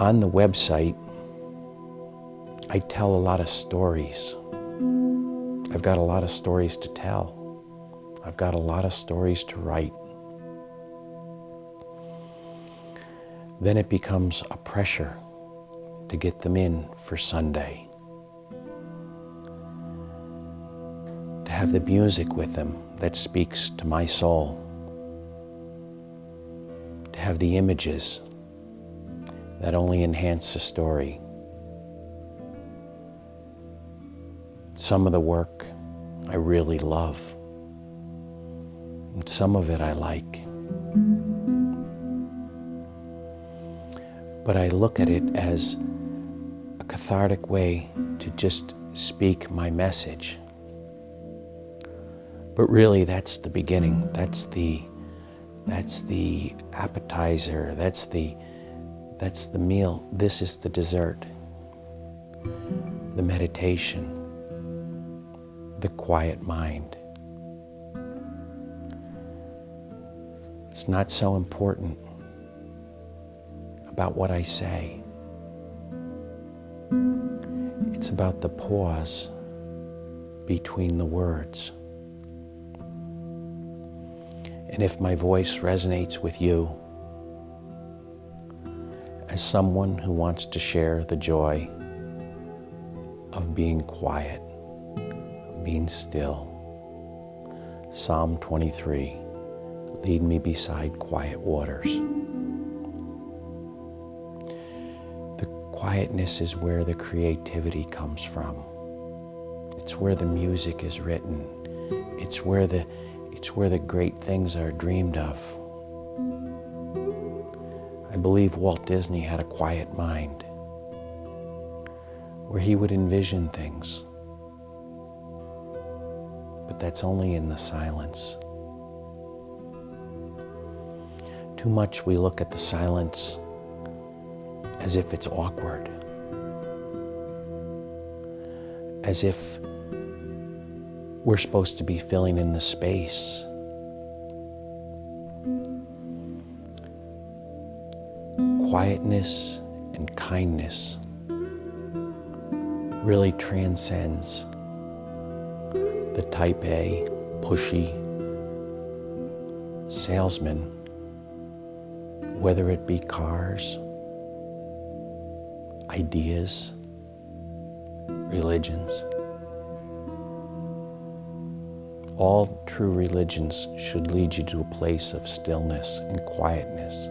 On the website, I tell a lot of stories. I've got a lot of stories to tell. I've got a lot of stories to write. Then it becomes a pressure to get them in for Sunday. To have the music with them that speaks to my soul. To have the images that only enhance the story. Some of the work I really love, and some of it I like. But I look at it as a cathartic way to just speak my message. But really, that's the beginning. That's the appetizer. That's the meal. This is the dessert. The meditation. The quiet mind. It's not so important about what I say. It's about the pause between the words. And if my voice resonates with you, as someone who wants to share the joy of being quiet, of being still, Psalm 23, lead me beside quiet waters. The quietness is where the creativity comes from. It's where the music is written. It's where the great things are dreamed of. I believe Walt Disney had a quiet mind where he would envision things. But that's only in the silence. Too much we look at the silence as if it's awkward, as if we're supposed to be filling in the space. Quietness and kindness really transcends the type A, pushy salesman, whether it be cars, ideas, religions. All true religions should lead you to a place of stillness and quietness.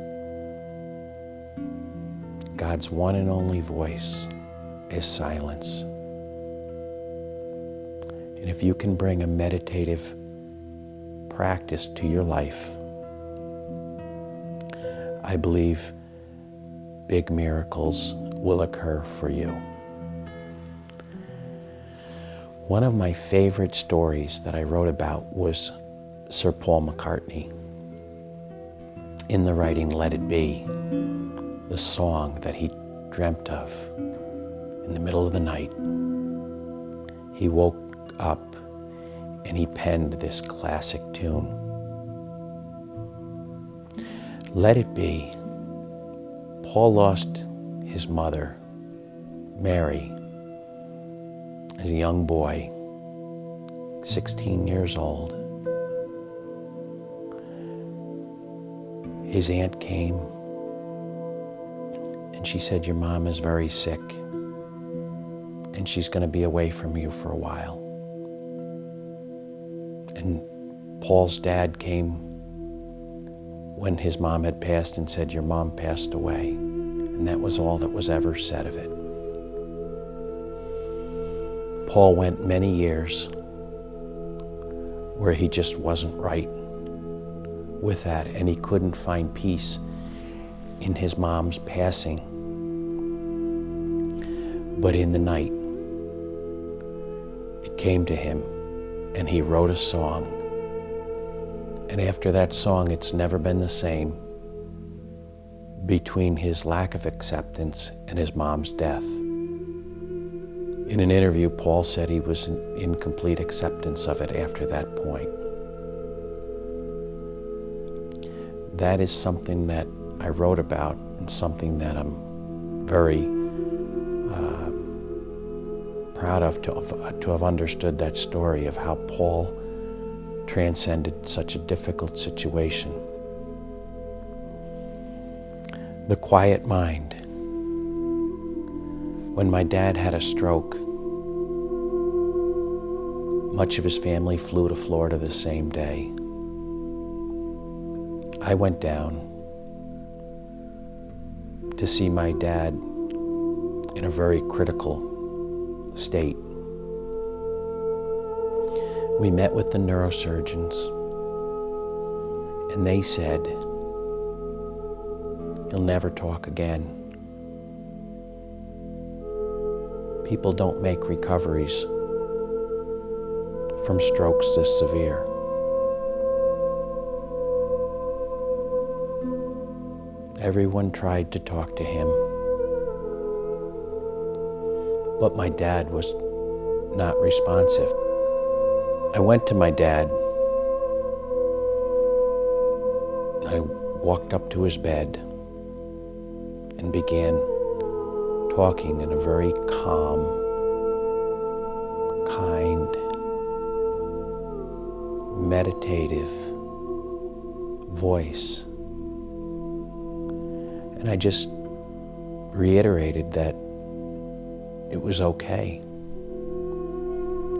God's one and only voice is silence. And if you can bring a meditative practice to your life, I believe big miracles will occur for you. One of my favorite stories that I wrote about was Sir Paul McCartney. In the writing Let It Be, the song that he dreamt of in the middle of the night, he woke up and he penned this classic tune. Let It Be. Paul lost his mother, Mary, as a young boy, 16 years old. His aunt came and she said, "Your mom is very sick and she's going to be away from you for a while." And Paul's dad came when his mom had passed and said, "Your mom passed away." And that was all that was ever said of it. Paul went many years where he just wasn't right with that, and he couldn't find peace in his mom's passing. But in the night, it came to him, and he wrote a song. And after that song, it's never been the same between his lack of acceptance and his mom's death. In an interview, Paul said he was in complete acceptance of it after that point. That is something that I wrote about and something that I'm very proud of to have understood that story of how Paul transcended such a difficult situation. The quiet mind. When my dad had a stroke, much of his family flew to Florida the same day. I went down to see my dad in a very critical state. We met with the neurosurgeons, and they said, "He'll never talk again. People don't make recoveries from strokes this severe." Everyone tried to talk to him, but my dad was not responsive. I went to my dad. I walked up to his bed and began talking in a very calm, kind, meditative voice. And I just reiterated that it was okay.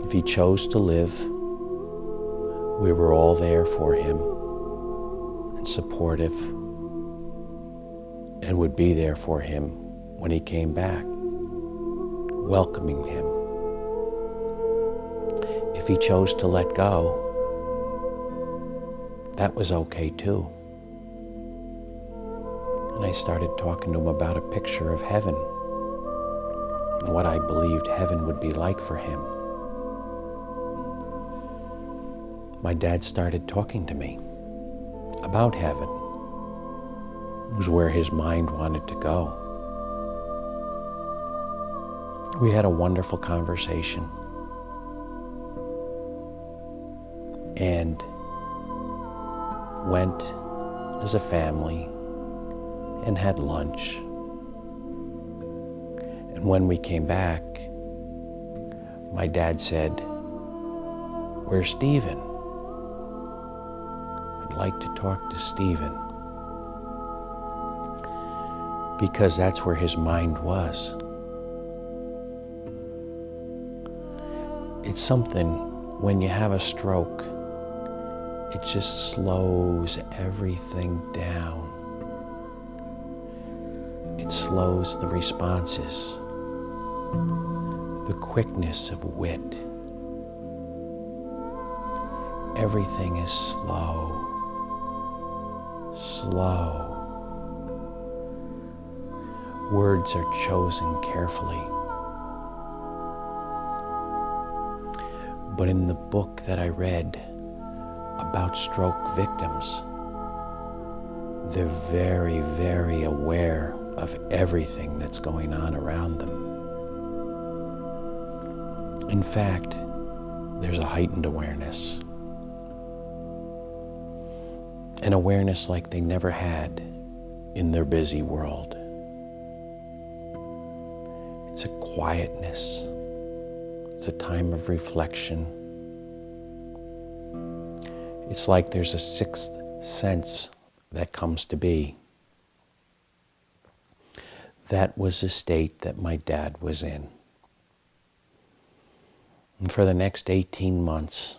If he chose to live, we were all there for him and supportive, and would be there for him when he came back, welcoming him. If he chose to let go, that was okay too. And I started talking to him about a picture of heaven and what I believed heaven would be like for him. My dad started talking to me about heaven. It was where his mind wanted to go. We had a wonderful conversation and went as a family and had lunch. And when we came back, my dad said, "Where's Stephen? I'd like to talk to Stephen." Because that's where his mind was. It's something, when you have a stroke, it just slows everything down. It slows the responses, the quickness of wit. Everything is slow. Words are chosen carefully. But in the book that I read about stroke victims, they're very, very aware of everything that's going on around them. In fact, there's a heightened awareness. An awareness like they never had in their busy world. It's a quietness. It's a time of reflection. It's like there's a sixth sense that comes to be. That was the state that my dad was in. And for the next 18 months,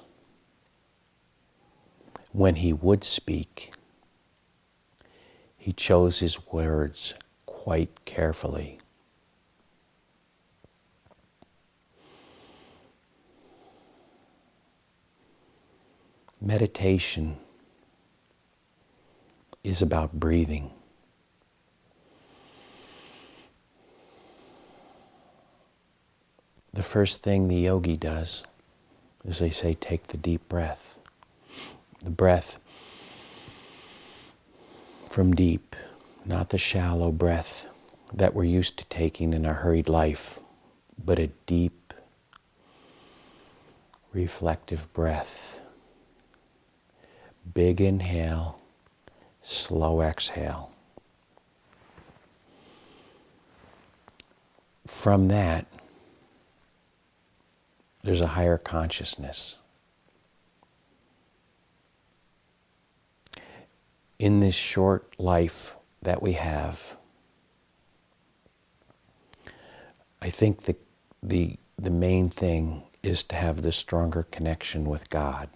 when he would speak, he chose his words quite carefully. Meditation is about breathing. The first thing the yogi does is they say, take the deep breath. The breath from deep, not the shallow breath that we're used to taking in our hurried life, but a deep, reflective breath. Big inhale, slow exhale. from that, there's a higher consciousness. In this short life that we have, I think the main thing is to have the stronger connection with God.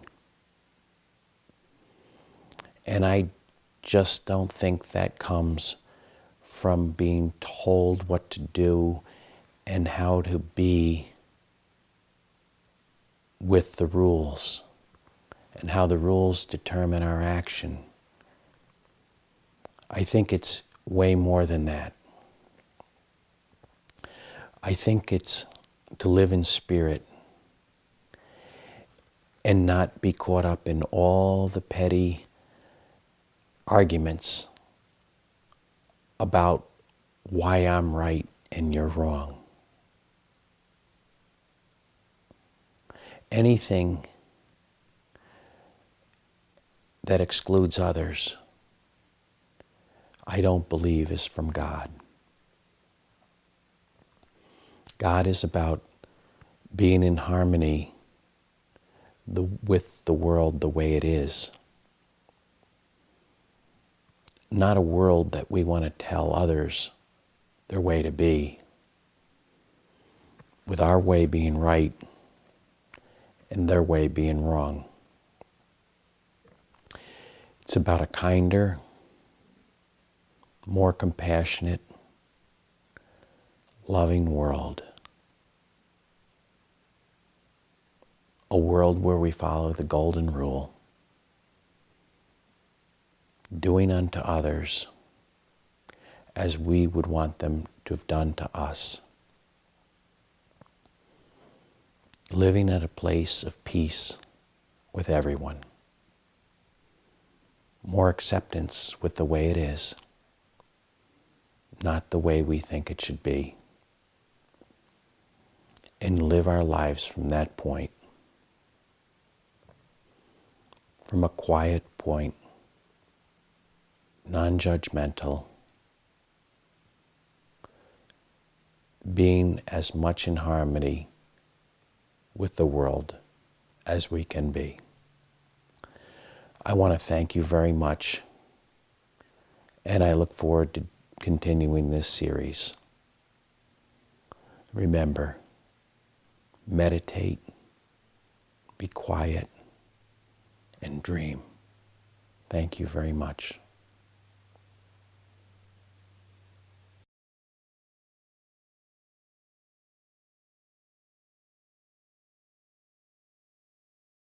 And I just don't think that comes from being told what to do and how to be with the rules and how the rules determine our action. I think it's way more than that. I think it's to live in spirit and not be caught up in all the petty arguments about why I'm right and you're wrong. Anything that excludes others, I don't believe is from God. God is about being in harmony with the world the way it is. Not a world that we want to tell others their way to be, with our way being right and their way being wrong. It's about a kinder, more compassionate, loving world. A world where we follow the golden rule, doing unto others as we would want them to have done to us. Living at a place of peace with everyone. More acceptance with the way it is, not the way we think it should be. And live our lives from that point. From a quiet point, non-judgmental, being as much in harmony with the world as we can be. I want to thank you very much, and I look forward to continuing this series. Remember, meditate, be quiet, and dream. Thank you very much.